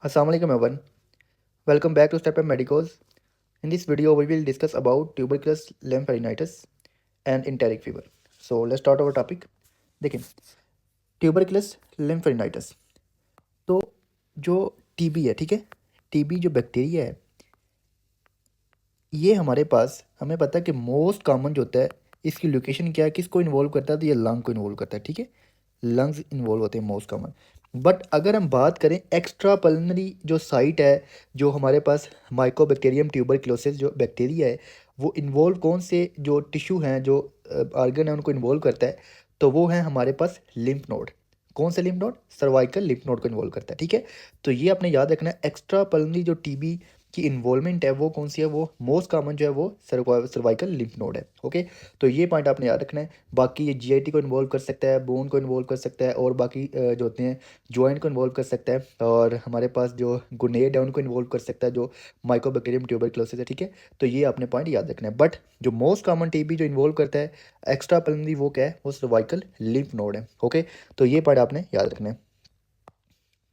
Assalamu alaikum everyone. Welcome back to Step Up Medicals. In this video, we will discuss about tuberculosis lymphadenitis and enteric fever. So let's start our topic. देखिए tuberculous लिम्फेडिनाइटिस तो जो TB है, ठीक है, TB जो bacteria है, ये हमारे पास हमें पता है कि मोस्ट कॉमन जो होता है इसकी लोकेशन क्या है, किसको इन्वॉल्व करता है, तो ये लंग को इन्वॉल्व करता है, ठीक है, लंग्स इन्वॉल्व होते हैं मोस्ट कॉमन। बट अगर हम बात करें एक्स्ट्रा पल्मनरी जो साइट है, जो हमारे पास माइकोबैक्टीरियम ट्यूबरक्लोसिस जो बैक्टीरिया है, वो इन्वॉल्व कौन से जो टिश्यू हैं, जो ऑर्गन है, उनको इन्वॉल्व करता है, तो वो है हमारे पास लिम्फ नोड। कौन से lymph node? Cervical lymph node को इन्वॉल्व करता है, ठीक है। तो ये आपने याद रखना है, एक्स्ट्रा पल्मनरी जो टीबी की इन्वॉल्वमेंट है वो कौन सी है, वो मोस्ट कॉमन जो है वो सर्वाइकल लिम्फ नोड है, ओके। तो ये पॉइंट आपने याद रखना है। बाकी ये जीआईटी को इन्वॉल्व कर सकता है, बोन को इन्वॉल्व कर सकता है, और बाकी जो होते हैं जॉइंट को इन्वॉल्व कर सकता है, और हमारे पास जो गुनेड है उनको इन्वॉल्व कर सकता है, जो माइकोबैक्टीरियम ट्यूबरक्लोसिस है, ठीक है। तो ये आपने पॉइंट याद रखना है। बट जो मोस्ट कॉमन टीबी जो इन्वॉल्व करता है एक्स्ट्रा पल्मनरी, वो क्या है, वो सर्वाइकल लिम्फ नोड है, ओके। तो ये पॉइंट आपने याद रखना है।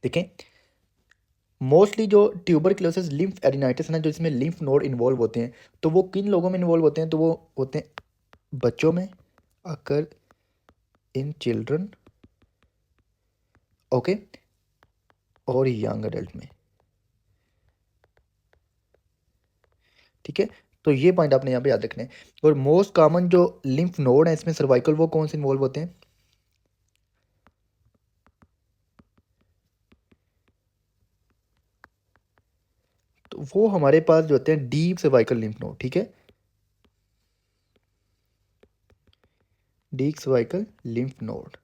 देखें, मोस्टली जो ट्यूबरक्लोसिस लिम्फ एडिनाइटिस है ना, जो इसमें लिम्फ नोड इन्वॉल्व होते हैं, तो वो किन लोगों में इन्वॉल्व होते हैं, तो वो होते हैं बच्चों में, अकर इन चिल्ड्रन, ओके, और यंग एडल्ट में, ठीक है। तो ये पॉइंट आपने यहाँ पे याद रखने हैं। और मोस्ट कॉमन जो लिम्फ नोड है इसमें सर्वाइकल, वो कौन से इन्वॉल्व होते हैं, तो वो हमारे पास जो होते हैं डीप सर्वाइकल लिम्फ नोड, ठीक है, deep cervical lymph node,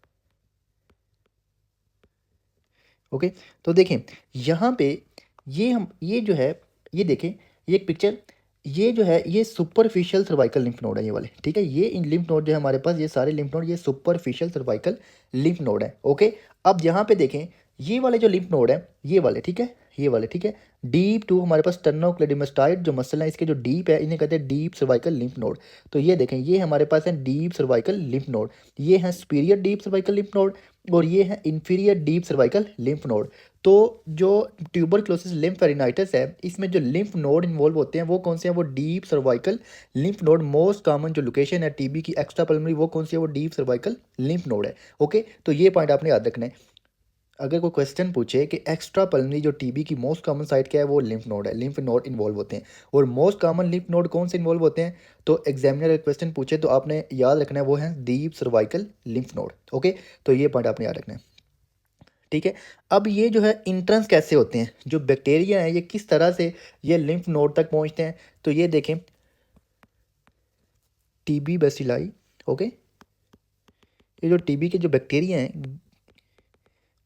okay. तो देखें यहाँ पे ये जो है, ये देखें, ये एक पिक्चर, ये जो है ये सुपरफिशियल सर्वाइकल लिम्फ नोड है, ये वाले, ठीक है। ये इन लिम्फ नोड जो है हमारे पास, ये सारे लिम्फ नोड ये सुपरफिशियल सर्वाइकल लिम्फ नोड है, ओके। अब यहाँ पे देखें, ये वाले जो लिम्फ नोड है, ये वाले, ठीक है, ये वाले, ठीक है, डीप टू हमारे पास स्टर्नोक्लेडिमास्टाइड जो मसल है, इसके जो डीप है इन्हें कहते हैं डीप सर्वाइकल लिम्फ नोड। तो ये देखें, ये हमारे पास है डीप सर्वाइकल लिम्फ नोड, ये है superior deep cervical lymph node, और ये है inferior deep cervical lymph node. तो जो ट्यूबरक्लोसिस लिम्फेडिनाइटिस है, इसमें जो लिम्फ नोड इन्वॉल्व होते हैं वो कौन से हैं, वो deep cervical lymph node. Most common जो लोकेशन है टीबी की एक्स्ट्रा पल्मोनरी, वो कौन सी है, वो डीप सर्वाइकल लिम्फ नोड है, ओके। तो ये पॉइंट आपने याद रखना है। अगर कोई क्वेश्चन पूछे कि एक्स्ट्रा पल्मोनरी जो टीबी की मोस्ट कॉमन साइट क्या है, वो लिम्फ नोड है, लिम्फ नोड इन्वॉल्व होते हैं। और मोस्ट कॉमन लिम्फ नोड कौन से इन्वॉल्व होते हैं, तो एग्जामिनर अगर क्वेश्चन पूछे तो आपने याद रखना है वो है deep cervical lymph node, okay. तो ये पॉइंट आपने याद रखना है, ठीक है। अब ये जो है इंट्रेंस कैसे होते हैं, जो बैक्टीरिया हैं ये किस तरह से ये लिम्फ नोड तक पहुंचते हैं, तो ये देखें, टीबी बेसिलाई, ओके, ये जो टीबी के जो बैक्टीरिया हैं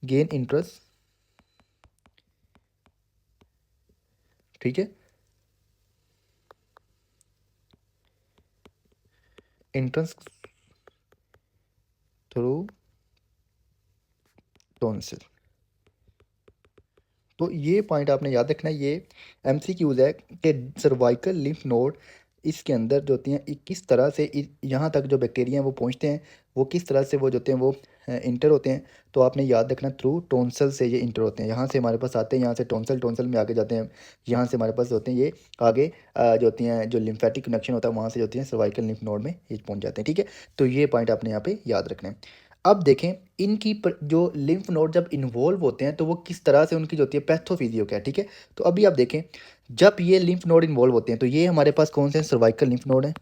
गेन इंट्रेंस, ठीक है, इंट्रेंस थ्रू टॉन्सिल। तो ये पॉइंट आपने याद रखना है, ये एमसीक्यूज है कि सर्वाइकल लिम्फ नोड इसके अंदर जो होती हैं किस तरह से यहाँ तक जो बैक्टीरिया हैं वो पहुँचते हैं, वो किस तरह से वो जो होते हैं वो इंटर होते हैं। तो आपने याद रखना थ्रू टोंसल से ये इंटर होते हैं, यहाँ से हमारे पास आते हैं, यहाँ से टोंसल, टोंसल में आगे जाते हैं, यहाँ से हमारे पास होते हैं ये आगे जो होती हैं, जो लिम्फेटिक कनेक्शन होता है वहाँ से जो होती हैं सर्वाइकल लिम्फ नोड में ये पहुँच जाते हैं, ठीक है। तो ये पॉइंट आपने यहाँ पे याद रखना है। अब देखें, इनकी जो लिम्फ नोड जब इन्वॉल्व होते हैं तो वो किस तरह से उनकी जो होती है पैथोफिजियो क्या है, ठीक है। तो अभी आप देखें, जब ये लिम्फ नोड इन्वॉल्व होते हैं तो ये हमारे पास कौन से सर्वाइकल लिम्फ नोड है,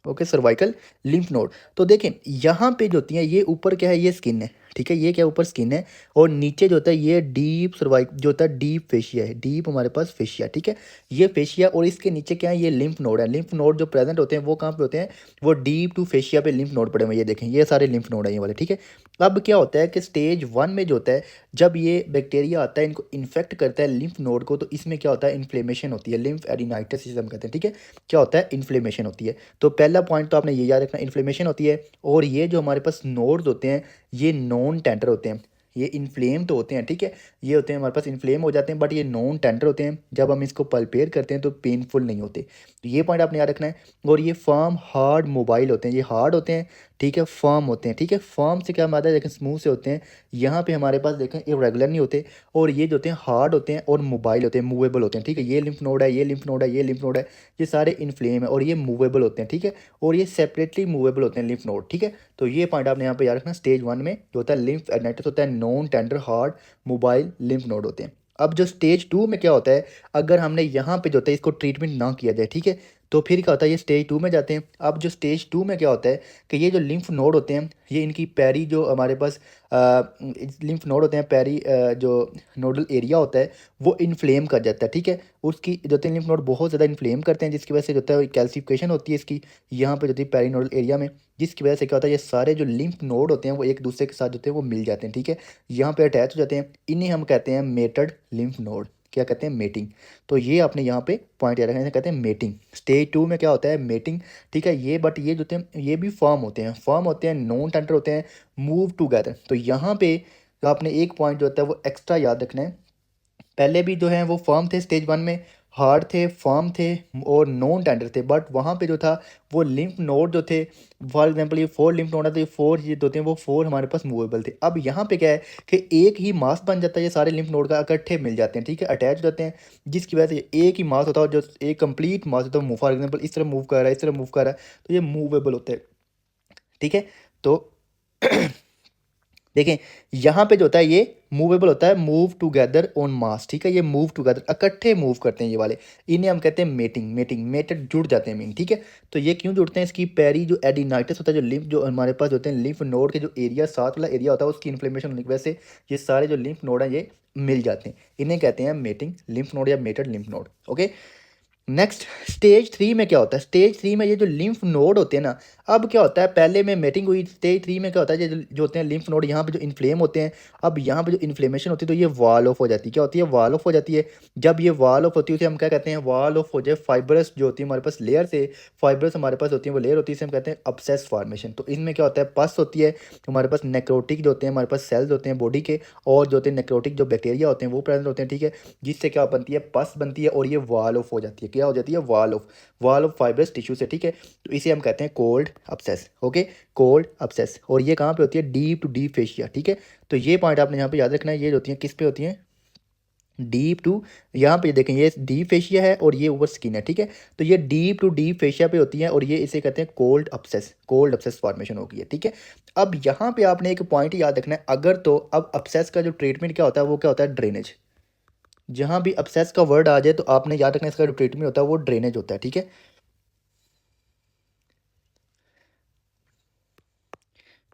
ओके, सर्वाइकल लिम्फ नोड। तो देखें यहाँ पे जो होती है, ये ऊपर क्या है, ये स्किन है, ठीक है, ये क्या ऊपर स्किन है, और नीचे जो होता है ये डीप सर्वाइक जो होता है डीप फेशिया है, डीप हमारे पास फेशिया, ठीक है, ये फेशिया, और इसके नीचे क्या है, ये लिम्फ नोड है। लिम्फ नोड जो प्रेजेंट होते हैं वो कहाँ पे होते हैं, वो डीप टू फेशिया पे लिम्फ नोड पड़े हुए हैं, ये देखें, ये सारे लिम्फ नोड है ये वाले, ठीक है। अब क्या होता है कि स्टेज 1 में जो होता है, जब ये बैक्टीरिया आता है इनको इन्फेक्ट करता है लिम्फ नोड को, तो इसमें क्या होता है, इन्फ्लेमेशन होती है, लिम्फ एडिनाइटिस जिसे हम कहते हैं, ठीक है, क्या होता है, इन्फ्लेमेशन होती है। तो पहला पॉइंट तो आपने ये याद रखना, इन्फ्लेमेशन होती है, और ये जो हमारे पास नोड्स होते हैं ये नॉन टेंडर होते हैं, ये इन्फ्लेम तो होते हैं, ठीक है, ये होते हैं हमारे पास इन्फ्लेम हो जाते हैं, बट ये नॉन टेंडर होते हैं। जब हम इसको पल्पेयर करते हैं तो पेनफुल नहीं होते। तो ये पॉइंट आपने याद रखना है। और ये फर्म हार्ड मोबाइल होते हैं, ये हार्ड होते हैं, ठीक है, फर्म होते हैं, ठीक है। फर्म से क्या मादा है, देखें स्मूथ से होते हैं। यहाँ पे हमारे पास देखें इरेगुलर नहीं होते। और ये जो होते हैं हार्ड होते हैं और मोबाइल होते हैं, मूवेबल होते हैं, ठीक है। ये लिम्फ नोड है, ये लिम्फ नोड है, ये लिम्फ नोड है, ये सारे इन्फ्लेम है और ये मूवेबल होते हैं, ठीक है। और ये सेपरेटली मूवेबल होते हैं लिम्फ नोड, ठीक है। तो ये पॉइंट आपने यहाँ पे याद रखना। स्टेज 1 में जो होता है लिम्फ एडनेटिस होता है, non tender hard mobile lymph node होते हैं। अब जो स्टेज 2 में क्या होता है, अगर हमने यहाँ पे जो होता है इसको ट्रीटमेंट ना किया जाए, ठीक है, तो फिर क्या होता है, ये स्टेज 2 में जाते हैं। अब जो स्टेज 2 में क्या होता है कि ये जो लिम्फ नोड होते हैं, ये इनकी पैरी जो हमारे पास लिम्फ नोड होते हैं, पैरी जो नोडल एरिया होता है वो इन्फ्लेम कर जाता है, ठीक है। उसकी जो होते हैं लिम्फ नोड बहुत ज़्यादा इन्फ्लेम करते हैं, जिसकी वजह से जो होता है कैल्सिफिकेशन होती है इसकी यहाँ पे जो होती है पैरी नोडल एरिया में, जिसकी वजह से क्या होता है ये सारे जो लिम्फ नोड होते हैं वो एक दूसरे के साथ जो होते हैं वो मिल जाते हैं, ठीक है, यहाँ पे अटैच हो जाते हैं। इन्हें हम कहते हैं मेटेड लिम्फ नोड। क्या कहते हैं, मेटिंग। तो ये आपने यहाँ पे पॉइंट याद रखना है, कहते हैं मेटिंग। स्टेज 2 में क्या होता है, मेटिंग, ठीक है। ये बट ये जो होते हैं ये भी फॉर्म होते हैं, फॉर्म होते हैं, नॉन टेंडर होते हैं, मूव टूगेदर। तो यहाँ पे आपने एक पॉइंट जो होता है वो एक्स्ट्रा याद रखना है। पहले भी जो है वो फर्म थे स्टेज 1 में, हार्ड थे, फर्म थे और नॉन टेंडर थे, बट वहाँ पे जो था वो लिम्फ नोड जो थे, फॉर एग्जांपल ये 4 लिम्फ नोड है तो ये 4 ये होते हैं वो 4 हमारे पास मूवेबल थे। अब यहाँ पे क्या है कि एक ही मास बन जाता है, ये सारे लिम्फ नोड का इकट्ठे मिल जाते हैं, ठीक है, अटैच हो जाते हैं, जिसकी वजह से ये एक ही मास होता है, जो एक कंप्लीट मास होता है, फॉर एग्जाम्पल इस तरह मूव कर रहा है, इस तरह मूव कर रहा है, तो ये मूवेबल होते हैं, ठीक है। तो देखें यहाँ पे जो होता है ये मूवेबल होता है, मूव टुगेदर ऑन मास, ठीक है, ये मूव टुगेदर इकट्ठे मूव करते हैं ये वाले, इन्हें हम कहते हैं मेटिंग। मेटिंग मेटेड जुड़ जाते हैं मीन, ठीक है। तो ये क्यों जुड़ते हैं, इसकी पैरी जो एडिनाइटिस होता है, जो लिम्फ जो हमारे पास होते हैं लिम्फ नोड के जो एरिया साथ वाला एरिया होता है उसकी इन्फ्लेमेशन होने की वजह से ये सारे जो लिम्फ नोड हैं ये मिल जाते हैं, इन्हें कहते हैं मेटिंग लिम्फ नोड या matted lymph node, okay. Next stage 3 में क्या होता है, स्टेज 3 में ये जो लिम्फ नोड होते हैं ना, अब क्या होता है, पहले में मेटिंग हुई, स्टेज 3 में क्या होता है, ये जो होते हैं लिम्फ नोड यहाँ पे जो इन्फ्लेम होते हैं, अब यहाँ पे जो इन्फ्लेमेशन होती है तो ये वॉल ऑफ हो जाती है, क्या होती है, वॉल ऑफ हो जाती है। जब ये वॉल ऑफ होती है उसे हम क्या कहते हैं, वॉल ऑफ हो जाए, फाइबरस जो होती है हमारे पास लेयर से, फाइबरस हमारे पास होती है वो लेयर होती है, इसे हम कहते हैं अब्सेस फॉर्मेशन। तो इसमें क्या होता है, पस होती है, हमारे पास नेक्रोटिक जो होते हैं हमारे पास सेल्स होते हैं बॉडी के, और जो होते हैं नेक्रोटिक जो बैक्टीरिया होते हैं वो प्रेजेंट होते हैं, ठीक है, जिससे क्या बनती है, पस बनती है और ये वॉल ऑफ हो जाती है, क्या हो जाती है, वॉल ऑफ फाइब्रस टिश्यू से, ठीक है। तो इसे हम कहते हैं cold obsess, okay, cold obsess. और ये कहाँ पे होती है, डीप टू डीप फेशिया, ठीक है। तो ये पॉइंट आपने यहाँ पे याद रखना है, ये होती है किस पे होती है, डीप टू, यहाँ पे देखें ये डीप फेशिया है और ये ऊपर स्किन है, ठीक है। तो ये डीप टू डीप फेशिया पे होती है और ये इसे कहते हैं कोल्ड अब्सेस फॉर्मेशन होगी है, ठीक है। अब यहाँ पे आपने एक पॉइंट याद रखना है, अगर तो अब अब्सेस का जो ट्रीटमेंट क्या होता है वो क्या होता है, ड्रेनेज। जहाँ भी अब्सेस का वर्ड आ जाए तो आपने याद रखना इसका जो ट्रीटमेंट होता है वो ड्रेनेज होता है, ठीक है।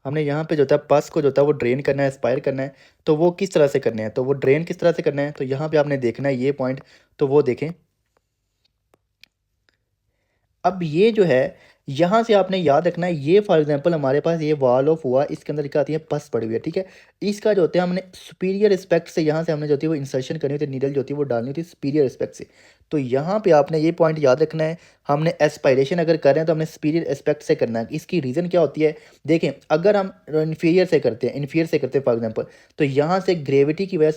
हमने यहाँ पे जो था पस को जो था वो ड्रेन करना है, एस्पायर करना है, तो वो किस तरह से करना है, तो वो ड्रेन किस तरह से करना है, तो यहाँ पे आपने देखना है ये पॉइंट, तो वो देखें। अब ये जो है यहाँ से आपने याद रखना है, ये फॉर एग्जांपल हमारे पास ये वॉल ऑफ हुआ, इसके अंदर क्या आती है, पस पड़ी हुई है, ठीक है। इसका जो होता है हमने सुपीरियर रिस्पेक्ट से यहाँ से हमने जो होती है वो इंसर्शन करनी होती है, नीडल जो होती है वो डालनी होती है सुपीरियर रिस्पेक्ट से। तो यहाँ पे आपने ये पॉइंट याद रखना है, हमने एस्पायरेशन अगर कर रहे हैं तो हमने सुपीरियर एस्पेक्ट से करना है। इसकी रीज़न क्या होती है, देखें अगर हम इन्फीरियर से करते हैं फॉर एग्जांपल, तो यहाँ से ग्रेविटी की वजह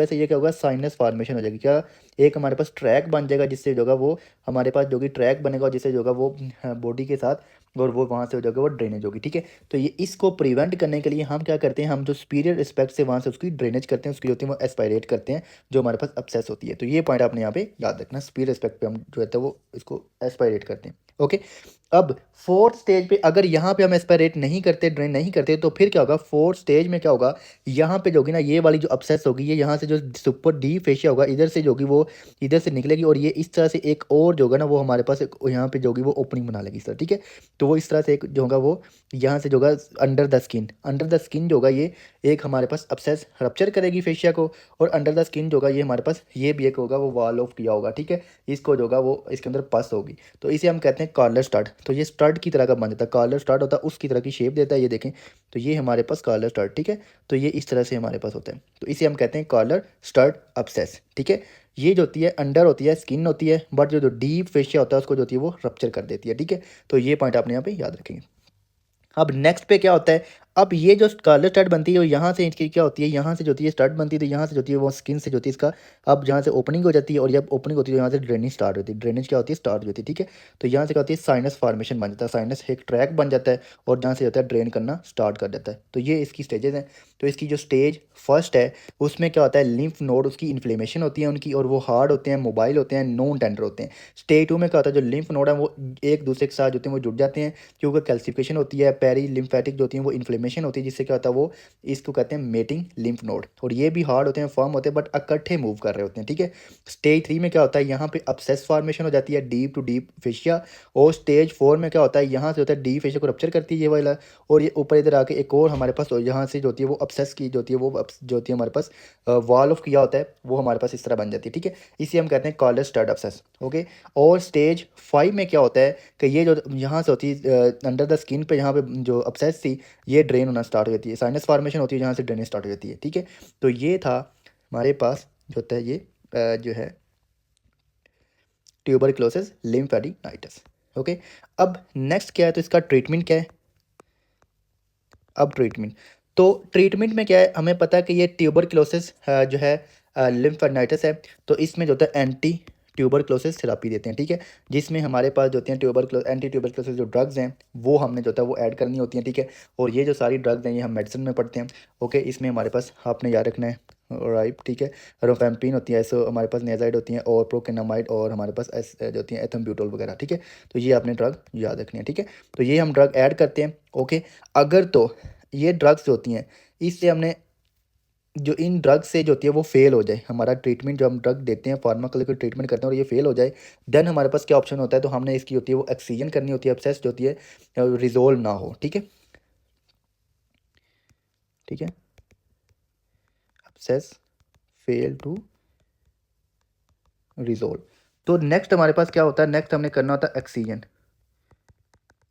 से ये क्या होगा, साइनस फॉर्मेशन हो जाएगी, क्या, एक हमारे पास ट्रैक बन जाएगा, जिससे जो होगा वो हमारे पास जो कि ट्रैक बनेगा, जिससे जो होगा वो बॉडी के साथ, और वो वहाँ से हो जाएगा वो ड्रेनेज होगी, ठीक है। तो ये इसको प्रिवेंट करने के लिए हम क्या करते हैं, हम जो सुपीरियर रिस्पेक्ट से वहाँ से उसकी ड्रेनेज करते हैं, उसकी होती है वो एस्पायरेट करते हैं, जो हमारे पास अब्सेस होती है। तो ये पॉइंट आपने यहाँ पे याद रखना, सुपीरियर रिस्पेक्ट पे हम जो है वो इसको एस्पायरेट करते हैं, ओके। अब फोर्थ स्टेज पे अगर यहाँ पे हम एस्पायरेट नहीं करते, ड्रेन नहीं करते, तो फिर क्या होगा, फोर्थ स्टेज में क्या होगा, यहाँ पे जो होगी ना ये वाली जो अब्सेस होगी, ये यहाँ से जो सुपर डीप फेशिया होगा इधर से जो होगी वो इधर से निकलेगी, और ये इस तरह से एक और जो होगा ना वो हमारे पास यहाँ पे जो होगी वो ओपनिंग बना लेगी इस तरह, ठीक है। तो वो इस तरह से एक जो होगा वो यहाँ से जो होगा अंडर द स्किन जो होगा ये एक हमारे पास अब्सेस रप्चर करेगी फेशिया को, और अंडर द स्किन जो होगा ये हमारे पास ये भी एक होगा वो वॉल ऑफ किया होगा, ठीक है। इसको जो होगा वो इसके अंदर पस होगी, तो इसे हम कहते हैं कॉलर स्टड। तो ये स्टड की तरह का बन जाता है, कॉलर स्टड होता है उसकी तरह की शेप देता है, ये देखें। तो ये हमारे पास कॉलर स्टड, ठीक है। तो ये इस तरह से हमारे पास होता है, तो इसे हम कहते हैं कॉलर स्टड अब्सेस, ठीक है। ये जो होती है अंडर होती है, स्किन होती है, बट जो डीप फेशिया होता है उसको जो होती है वो रप्चर कर देती है, ठीक है। तो ये पॉइंट आपने यहाँ पे याद रखेंगे। अब नेक्स्ट पे क्या होता है, अब ये जो स्कारलेट स्टार्ट बनती है, यहाँ से इसकी क्या होती है, यहाँ से जो होती है स्टार्ट बनती है, तो यहाँ से जो होती है वो स्किन से जो होती है इसका, अब जहाँ से ओपनिंग हो जाती है, और जब ओपनिंग होती है तो यहाँ से ड्रेनिंग स्टार्ट होती है। ड्रेनेज क्या होती है, स्टार्ट होती है, ठीक है। तो यहाँ से क्या होती है, साइनस फॉर्मेशन बन जाता है, साइनस एक ट्रैक बन जाता है, और जहाँ से होता है ड्रेन करना स्टार्ट कर देता है। तो ये इसकी स्टेजेस हैं। तो इसकी जो स्टेज फर्स्ट है उसमें क्या होता है, लिम्फ नोड उसकी इन्फ्लेमेशन होती है उनकी, और वो हार्ड होते हैं, मोबाइल होते हैं, नॉन टेंडर होते हैं। स्टेज 2 में क्या होता है, जो लिम्फ नोड है वो एक दूसरे के साथ जो होते हैं वो जुड़ जाते हैं, क्योंकि कैल्सिफिकेशन होती है, पेरी लिम्फेटिक जो होती है वो इन्फ्लेमेशन होती है, जिससे क्या होता है वो इसको कहते हैं मेटिंग लिम्फ नोड, और ये भी हार्ड होते हैं, फॉर्म होते हैं, बट इकट्ठे मूव कर रहे होते हैं, ठीक है। स्टेज 3 में क्या होता है, यहाँ पे अपसेस फॉर्मेशन हो जाती है, डीप टू डीप फेशिया। और स्टेज 4 में क्या होता है, यहाँ से होता है डीप फेशिया को रप्चर करती है ये वाला, और ये ऊपर इधर आके एक और हमारे पास यहाँ से जो होती है वो अपसेस की जो होती है वो जो होती है हमारे पास वॉल ऑफ किया होता है, वो हमारे पास इस तरह बन जाती है, ठीक है। इसे हम कहते हैं कॉलर स्टड अपसेस, ओके। और स्टेज 5 में क्या होता है कि ये जो यहाँ से होती है अंडर द स्किन पे, यहाँ पे जो अपसेस थी ये ड्रेन होना स्टार्ट हो जाती है, साइनस फॉर्मेशन होती है जहाँ से ड्रेनेज स्टार्ट हो जाती है, ठीक है। तो ये था हमारे पास जो होता है ये जो है ट्यूबरक्लोसिस लिम्फेडिनाइटिस, ओके। अब नेक्स्ट क्या है, तो इसका ट्रीटमेंट क्या है। अब ट्रीटमेंट, तो ट्रीटमेंट में क्या है, हमें पता है कि ये ट्यूबरक्लोसिस जो है लिम्फेडिनाइटिस है, तो इसमें जो होता है एंटी ट्यूबरक्लोसिस थेरापी देते हैं, ठीक है। जिसमें हमारे पास जो होती हैं एंटी ट्यूबरक्लोसिस जो ड्रग्स हैं वो हमने जो होता है वो ऐड करनी होती हैं, ठीक है। और ये जो सारी ड्रग्स हैं ये हम मेडिसिन में पढ़ते हैं, ओके। इसमें हमारे पास आपने याद रखना है, राइट, ठीक है। रोफेम्पिन होती है, ऐसे हमारे पास नेजाइड होती हैं, और प्रोकेनामाइड, और हमारे पास जो होती हैं एथम्ब्यूटोल वगैरह, ठीक है। तो ये आपने ड्रग याद रखनी है, ठीक है। तो ये हम ड्रग ऐड करते हैं, ओके। अगर तो ये ड्रग्स जो होती हैं इससे हमने जो इन ड्रग से जो होती है वो फेल हो जाए, हमारा ट्रीटमेंट जो हम ड्रग देते हैं फार्माकोलॉजिकल ट्रीटमेंट करते हैं और ये फेल हो जाए, देन हमारे पास क्या ऑप्शन होता है, तो हमने इसकी होती है वो एक्सीजन करनी होती है, अपसेस जो होती है रिजोल्व ना हो, ठीक है, ठीक है। अपसेस फेल टू रिजोल्व, तो नेक्स्ट हमारे पास क्या होता है, नेक्स्ट हमने करना होता है एक्सीजन,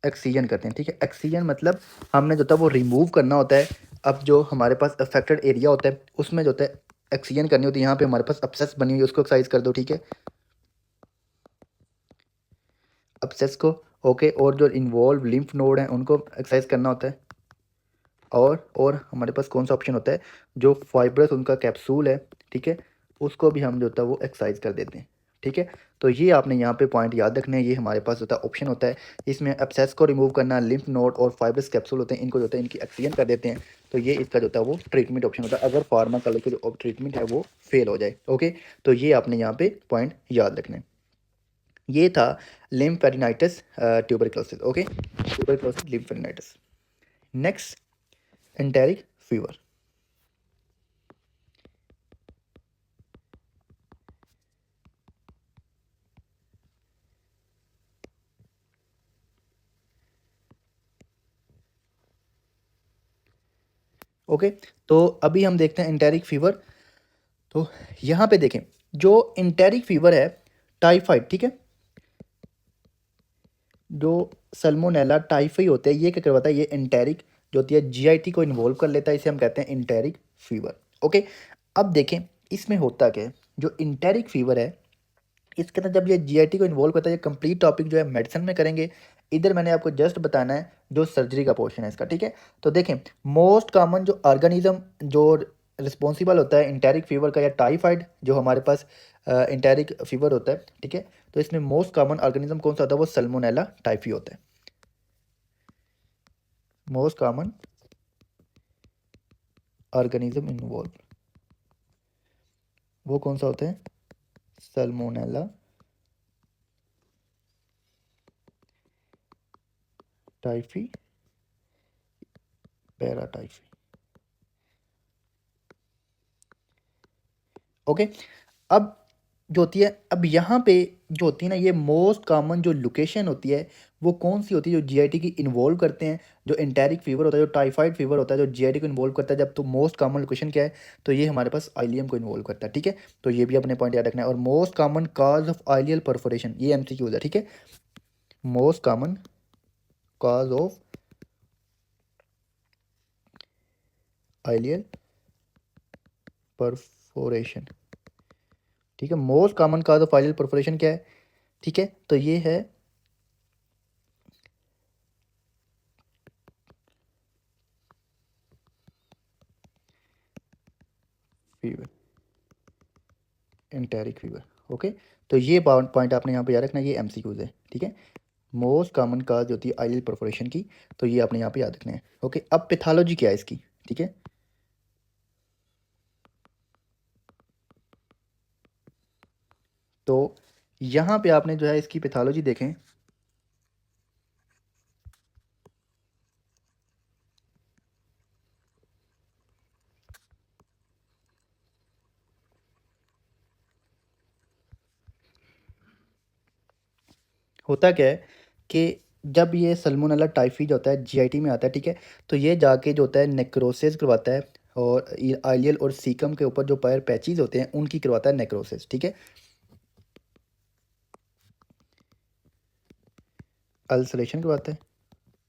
एक्सीजन करते हैं, ठीक है। एक्सीजन मतलब हमने जो होता है वो रिमूव करना होता है। अब जो हमारे पास अफेक्टेड एरिया होता है उसमें जो होता है एक्सीजन करनी होती है, यहाँ पे हमारे पास अपसेस बनी हुई है उसको एक्सरसाइज कर दो, ठीक है, अपसेस को, ओके। और जो इन्वॉल्व लिम्फ नोड हैं उनको एक्सरसाइज करना होता है, और हमारे पास कौन सा ऑप्शन होता है, जो फाइब्रस उनका कैप्सूल है, ठीक है, उसको भी हम जो होता है वो एक्सरसाइज कर देते हैं, ठीक है। तो ये आपने यहाँ पे पॉइंट याद रखने हैं, ये हमारे पास होता है ऑप्शन होता है, इसमें एब्सेस को रिमूव करना, लिम्फ नोड और फाइब्रस कैप्सूल होते हैं, इनको जो होता है इनकी एक्सीजन कर देते हैं। तो ये इसका जो होता है वो ट्रीटमेंट ऑप्शन होता है, अगर फार्माकोलॉजिकल जो ट्रीटमेंट है वो फेल हो जाए, ओके। तो ये आपने यहाँ पे पॉइंट याद रखना है। ये था lymphadenitis tuberculosis, okay, tuberculosis lymphadenitis. Next, enteric fever, okay. तो अभी हम देखते हैं एंटेरिक फीवर। तो यहाँ पे देखें, जो एंटेरिक फीवर है टाइफाइड, ठीक है, जो सल्मोनेला टाइफी होते हैं ये क्या करवाता है, ये एंटेरिक जो होती है जीआईटी को इन्वॉल्व कर लेता है, इसे हम कहते हैं एंटेरिक फीवर, ओके। अब देखें इसमें होता क्या है, जो एंटेरिक फीवर है इसके अंदर जब ये जीआईटी को इन्वॉल्व करता है, ये कंप्लीट टॉपिक जो है मेडिसिन में करेंगे, इधर मैंने आपको जस्ट बताना है जो सर्जरी का पोर्शन है इसका, ठीक है। तो देखें, मोस्ट कॉमन जो ऑर्गेनिज्म जो रिस्पॉन्सिबल होता है इंटेरिक फीवर का या टाइफाइड जो हमारे पास इंटेरिक फीवर होता है, ठीक है। तो इसमें मोस्ट कॉमन ऑर्गेनिज्म कौन सा होता है, वो सल्मोनेला टाइफी होता है, मोस्ट कॉमन ऑर्गेनिज्म इन्वॉल्व वो कौन सा होता है, सल्मोनेला टाइफी, पैराटाइफी, ओके। अब जो होती है, अब यहाँ पे जो होती है ना, ये मोस्ट कॉमन जो लोकेशन होती है वो कौन सी होती है, जो जीआईटी की इन्वॉल्व करते हैं, जो एंटेरिक फीवर होता है, जो टाइफाइड फीवर होता है, जो जीआईटी को इन्वॉल्व करता है, जब तो मोस्ट कॉमन लोकेशन क्या है, तो ये हमारे पास आइलियम को इन्वॉल्व करता है, ठीक है। तो ये भी अपने पॉइंट याद रखना है। और most common cause of ileal perforation, ये एमसीक्यूज है, ठीक है। Most common cause of ileal perforation, ठीक है। Most common cause of ileal perforation क्या है, ठीक है, तो ये है फीवर, एंटेरिक फीवर। ओके, तो ये पॉइंट आपने यहाँ पे याद रखना है, ये एमसीक्यूज है, ठीक है। मोस्ट कॉमन काज होती है आइलियल परफोरेशन की, तो ये आपने यहाँ पे याद रखना है। ओके, अब पैथोलॉजी क्या है इसकी, ठीक है। तो यहाँ पे आपने जो है इसकी पैथोलॉजी देखें, होता क्या है कि जब ये सल्मोनेला टाइफी जो होता है जीआईटी में आता है, ठीक है, तो ये जाके जो होता है नेक्रोसिस करवाता है, और आइलियल और सीकम के ऊपर जो पैर पैचेज होते हैं उनकी करवाता है नेक्रोसिस, ठीक है। अल्सरेशन करवाता है,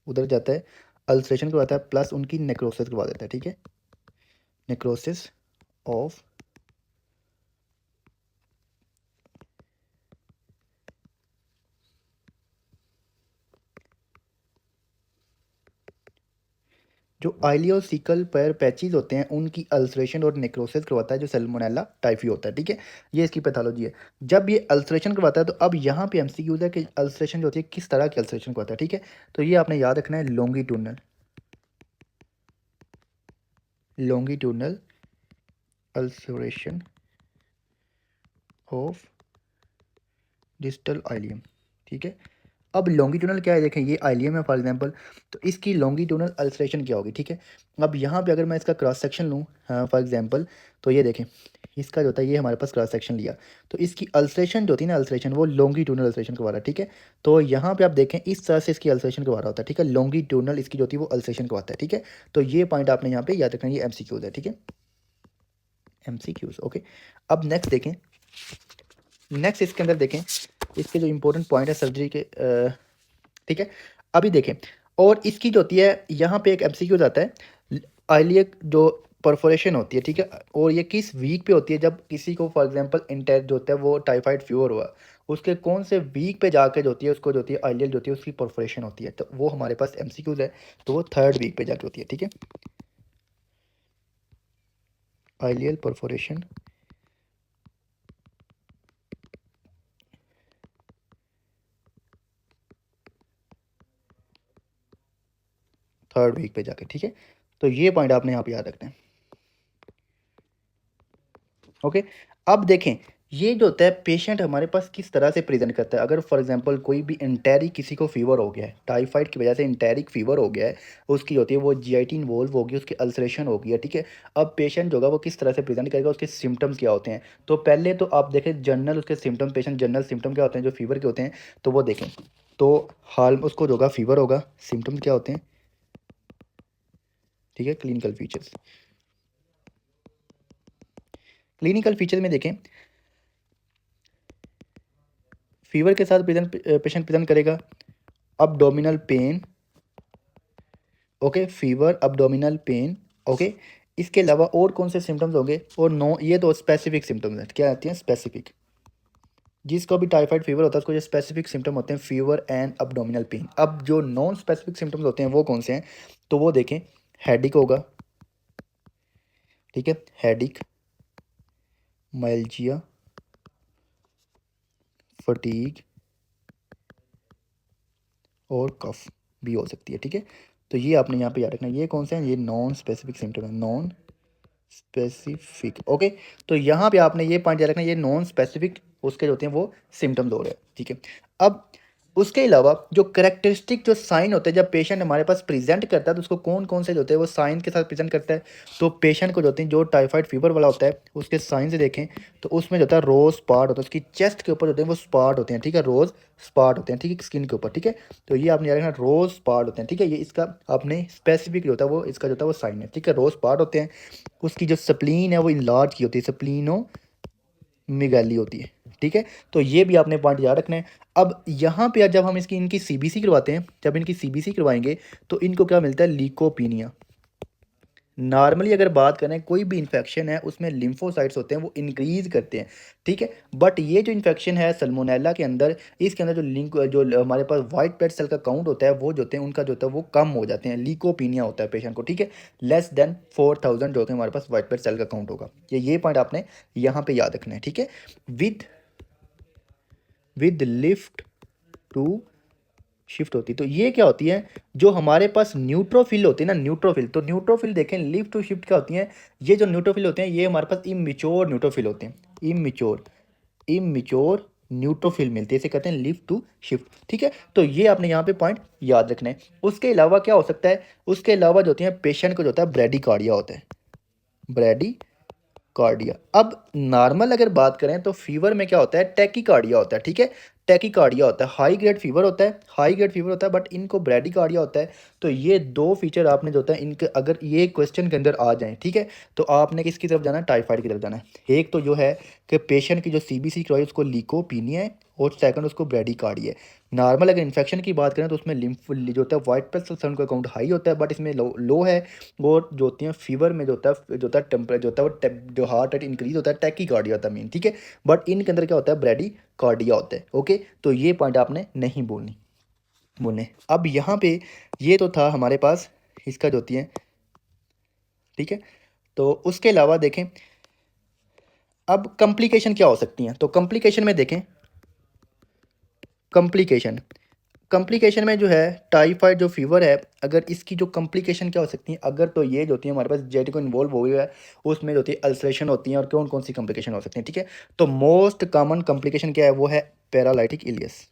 उधर जाता है, अल्सरेशन करवाता है, प्लस उनकी नेक्रोसिस करवा देता है, ठीक है। नेक्रोसिस ऑफ, जो आइलियोसिकल पैर पैचेज होते हैं उनकी अल्सरेशन और नेक्रोसिस करवाता है जो सल्मोनेला टाइफी होता है, ठीक है। ये इसकी पैथोलॉजी है। जब ये अल्सरेशन करवाता है, तो अब यहाँ पे एमसीक्यूज है कि अल्सरेशन जो होती है किस तरह की अल्सरेशन करवाता है, ठीक है। तो ये आपने याद रखना है, longitudinal, longitudinal ulceration of distal ileum, ठीक है। अब लॉन्गिट्यूडनल क्या है, देखें ये आइलियम है फॉर एग्जांपल, तो इसकी लॉन्गिट्यूडनल अल्सरेशन क्या होगी, ठीक है। अब यहाँ पे अगर मैं इसका क्रॉस सेक्शन लूँ फॉर एग्जांपल, तो ये देखें, इसका जो होता है ये हमारे पास क्रॉस सेक्शन लिया, तो इसकी अल्सरेशन जो थी ना, अल्सरेशन वो लॉन्गिट्यूडनल अल्सरेशन करवा रहा है, ठीक है। तो यहाँ पे आप देखें इस तरह से इसकी अल्सरेशन करवा रहा होता है, ठीक है। लॉन्गिट्यूडनल इसकी जो थी वो अल्सरेशन करवाता है, ठीक है। तो ये पॉइंट आपने यहाँ पे याद रखना है, ये एमसीक्यूज है, ठीक है, एमसीक्यूज। ओके, अब नेक्स्ट देखें, नेक्स्ट इसके अंदर देखें, इसके जो इंपॉर्टेंट पॉइंट है सर्जरी के, ठीक है। अभी देखें, और इसकी जो होती है यहाँ पे एक एमसीक्यू आता है, आइलियक जो परफोरेशन होती है, ठीक है, और ये किस वीक पे होती है, जब किसी को फॉर एग्जांपल इंटेर जो होता है वो टाइफाइड फीवर हुआ, उसके कौन से वीक पे जाके जो होती है उसको जो होती है आइलियल जो होती है उसकी परफोरेशन होती है, तो वो हमारे पास एमसीक्यूज है, तो वो थर्ड वीक पे जाके होती है, ठीक है। आइलियल परफोरेशन थर्ड वीक पे जाके, ठीक है। तो ये पॉइंट आपने यहाँ पे याद रखना है। ओके, अब देखें ये जो होता है पेशेंट हमारे पास किस तरह से प्रेजेंट करता है। अगर फॉर एग्जांपल कोई भी इंटेरिक किसी को फीवर हो गया है, टाइफाइड की वजह से इंटेरिक फीवर हो गया है, उसकी होती है वो जीआईटी इन्वॉल्व होगी, उसकी अल्सरेशन हो गई है, ठीक है। अब पेशेंट जो होगा वो किस तरह से प्रेजेंट करेगा, उसके सिम्टम्स क्या होते हैं। तो पहले तो आप देखें जनरल उसके सिम्टम, पेशेंट जनरल सिम्टम क्या होते हैं जो फीवर के होते हैं, तो वो देखें। तो हाल उसको जो होगा फीवर होगा, सिम्टम्स क्या होते हैं, ठीक है। क्लिनिकल फीचर्स, क्लिनिकल फीचर में देखें, फीवर के साथ पेशेंट प्रेजेंट करेगा abdominal pain, okay, fever, abdominal pain, okay. इसके अलावा और कौन से सिम्टम्स होंगे, और नो, ये तो स्पेसिफिक सिम्टम्स हैं, क्या आती हैं स्पेसिफिक, जिसको भी टाइफाइड फीवर होता है उसको जो स्पेसिफिक सिम्टम होते हैं फीवर एंड अबडोमिनल पेन। अब जो नॉन स्पेसिफिक सिम्टम्स होते हैं वो कौन से हैं, तो वो देखें, हेडिक होगा, ठीक है, हेडिक, माइल्जिया, फटीग और कफ भी हो सकती है, ठीक है। तो ये आपने यहाँ पे याद रखना है, ये कौन से हैं, ये नॉन स्पेसिफिक सिम्टम है, नॉन स्पेसिफिक। ओके, तो यहाँ पे आपने ये पॉइंट याद रखना है, ये नॉन स्पेसिफिक उसके जो होते हैं वो सिम्टम्स हो रहे हैं, ठीक है। अब उसके अलावा जो करेक्टरिस्टिक जो साइन होते हैं जब पेशेंट हमारे पास प्रेजेंट करता है, तो उसको कौन कौन से जो होते हैं वो साइन के साथ प्रेजेंट करता है। तो पेशेंट को जो होते हैं जो टाइफाइड फीवर वाला होता है उसके साइन से देखें, तो उसमें जो होता है रोज स्पॉट होता है, उसकी चेस्ट के ऊपर होते हैं वो स्पॉट होते हैं, ठीक है, रोज स्पॉट होते हैं, ठीक है, स्किन के ऊपर, ठीक है। तो ये आपने याद रखना, रोज स्पॉट होते हैं, ठीक है। ये इसका आपने स्पेसिफिक जो होता है वो इसका जो होता है वो साइन है, ठीक है, रोज स्पॉट होते हैं। उसकी जो स्प्लीन है वो इनलार्ज की होती है, स्प्लीनो मिगैली होती है, ठीक है। तो ये भी आपने पॉइंट याद रखना है। अब यहाँ पे जब हम इसकी इनकी सीबीसी करवाते हैं, जब इनकी सीबीसी करवाएंगे तो इनको क्या मिलता है, लीकोपीनिया, नॉर्मली अगर बात करें कोई भी इन्फेक्शन है उसमें लिम्फोसाइट्स होते हैं वो इंक्रीज़ करते हैं, ठीक है? बट ये जो इन्फेक्शन है सल्मोनेला के अंदर, इसके अंदर जो हमारे पास व्हाइट ब्लड सेल का काउंट होता है वो जो होते हैं उनका जो होता है वो कम हो जाते हैं, लीकोपीनिया होता है पेशेंट को, ठीक है? लेस देन 4000 जो होते हैं हमारे पास व्हाइट ब्लड सेल का काउंट होगा। ये पॉइंट आपने यहाँ पे याद रखना है, ठीक है? With with left to shift होती है। तो ये क्या होती है, जो हमारे पास न्यूट्रोफिल होते हैं ना, न्यूट्रोफिल, तो न्यूट्रोफिल देखें लिफ्ट टू शिफ्ट क्या होती हैं, ये जो न्यूट्रोफिल होते हैं ये हमारे पास इमेच्योर न्यूट्रोफिल होते हैं, इमेच्योर इमेच्योर न्यूट्रोफिल मिलती है, इसे कहते हैं लिफ्ट टू शिफ्ट, ठीक है? तो ये आपने यहाँ पे पॉइंट याद रखना है। उसके अलावा क्या हो सकता है, उसके अलावा जो होती है पेशेंट को जो होता है ब्रेडिकार्डिया होता है, ब्रेडी कार्डिया। अब नॉर्मल अगर बात करें तो फीवर में क्या होता है, टैकीकार्डिया होता है, ठीक है? टैकीकार्डिया होता है, हाई ग्रेड फीवर होता है, हाई ग्रेड फीवर होता है, बट इनको ब्रैडीकार्डिया होता है। तो ये दो फीचर आपने जो होता है इनके अगर ये क्वेश्चन के अंदर आ जाएं, ठीक है, तो आपने किसकी तरफ जाना है, टाइफाइड की तरफ जाना है। एक तो जो है कि पेशेंट की जो सीबीसी करवाई उसको लीकोपीनिया है, और सेकंड उसको ब्रैडीकार्डिया है। नॉर्मल अगर इन्फेक्शन की बात करें तो उसमें लिम्फ जो होता है वाइट ब्लड सेल का काउंट हाई होता है, बट इसमें लो है। और जो होती हैं फीवर में जो होता है टेम्परेचर जो होता है जो हार्ट रेट इंक्रीज होता है टैकीकार्डिया होता है मेन, ठीक है? बट इनके अंदर क्या होता है, ब्रैडीकार्डिया होता है। ओके, तो ये पॉइंट आपने नहीं बोलने। अब यहाँ पे ये तो था हमारे पास इसका जो होती है, ठीक है? तो उसके अलावा देखें अब कॉम्प्लिकेशन क्या हो सकती हैं, तो कॉम्प्लिकेशन में देखें, कॉम्प्लिकेशन कॉम्प्लिकेशन में जो है टाइफाइड जो फीवर है, अगर इसकी जो कॉम्प्लिकेशन क्या हो सकती है, अगर तो ये जो होती है हमारे पास जेट को इन्वॉल्व हो गया है, उसमें जो होती है अल्सरेशन होती है, और कौन कौन सी कॉम्प्लिकेशन हो सकती हैं, ठीक है? तो मोस्ट कॉमन कॉम्प्लिकेशन क्या है, वो है पैरालाइटिक इलियस,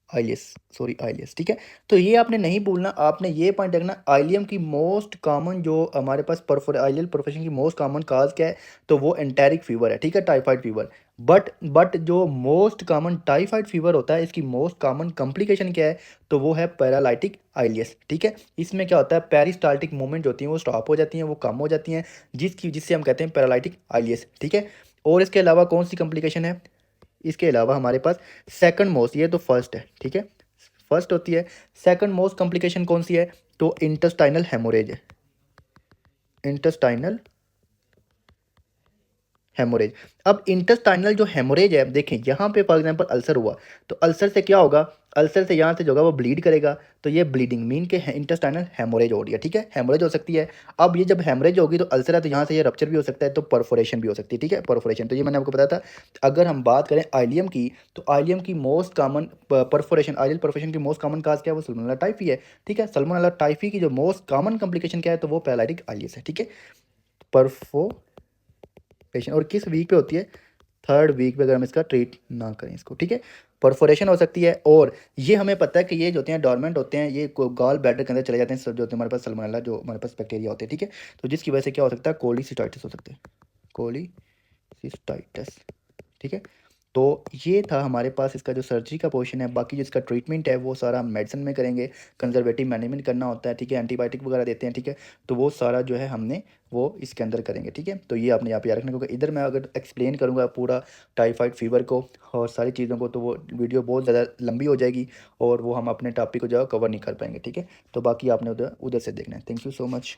आइलियस, सॉरी आइलियस, ठीक है? तो ये आपने नहीं भूलना, आपने ये पॉइंट रखना, आइलियम की मोस्ट कॉमन जो हमारे पास आइलियल परफोरेशन की मोस्ट कॉमन काज क्या है, तो वो एंटेरिक फीवर है, ठीक है, टाइफाइड फीवर। बट जो मोस्ट कॉमन टाइफाइड फीवर होता है इसकी मोस्ट कॉमन कॉम्प्लिकेशन क्या है, तो वो है पैरालाइटिक आइलियस, ठीक है? इसमें क्या होता है, पेरिस्टाल्टिक मूवमेंट जो होती हैं वो स्टॉप हो जाती हैं, वो कम हो जाती हैं, जिससे हम कहते हैं पैरालाइटिक आइलियस, ठीक है? और इसके अलावा कौन सी कॉम्प्लिकेशन है, इसके अलावा हमारे पास सेकंड मोस्ट, ये तो फर्स्ट है, ठीक है, फर्स्ट होती है। सेकंड मोस्ट कॉम्प्लिकेशन कौन सी है, तो इंटेस्टाइनल हेमोरेज है, इंटेस्टाइनल हेमोरेज। अब इंटेस्टाइनल जो हेमोरेज है, देखें यहाँ पे फॉर एग्जांपल अल्सर हुआ, तो अल्सर से क्या होगा, अल्सर से यहाँ से जो होगा वो ब्लीड करेगा, तो ये ब्लीडिंग मीन के इंटेस्टाइनल हेमोरेज हो रही है, ठीक है, हेमोरेज हो सकती है। अब ये जब हेमोरेज होगी तो अल्सर है तो यहाँ से ये रप्चर भी हो सकता है, तो परफोरेशन भी हो सकती है, ठीक है, परफोरेशन। तो ये मैंने आपको बताया था। अगर हम बात करें आइलियम की, तो आइलियम की मोस्ट कॉमन परफोरेशन, आइलियल परफोरेशन की मोस्ट कॉमन काज क्या है, वो सल्मोनेला टाइफी है, ठीक है? सल्मोनेला टाइफी की जो मोस्ट कॉमन कॉम्प्लिकेशन क्या है, तो वो पैरालाइटिक आइलियस है, ठीक है? परफो पेशेंट, और किस वीक पे होती है, थर्ड वीक पे, अगर हम इसका ट्रीट ना करें इसको, ठीक है? परफोरेशन हो सकती है, और ये हमें पता है कि ये जो होते हैं डॉर्मेंट होते हैं, ये गॉल ब्लैडर के अंदर चले जाते हैं, सब जो होते हैं हमारे पास सल्मोनेला जो हमारे पास बैक्टीरिया होते हैं, ठीक है? तो जिसकी वजह से क्या हो सकता है, कोलिसिस्टाइटिस हो सकता है, कोलिसिस्टाइटिस, ठीक है? तो ये था हमारे पास इसका जो सर्जरी का पोर्शन है। बाकी जो इसका ट्रीटमेंट है वो सारा हम मेडिसिन में करेंगे, कंजर्वेटिव मैनेजमेंट करना होता है, ठीक है, एंटीबायोटिक वगैरह देते हैं, ठीक है? तो वो सारा जो है हमने वो इसके अंदर करेंगे, ठीक है? तो ये आपने यहाँ पे याद रखना, क्योंकि इधर मैं अगर एक्सप्लेन करूँगा पूरा टाइफाइड फीवर को और सारी चीज़ों को, तो वो वीडियो बहुत ज़्यादा लंबी हो जाएगी, और वो हम अपने टॉपिक को जो है कवर नहीं कर पाएंगे, ठीक है? तो बाकी आपने उधर उधर से देखना है। Thank you so much.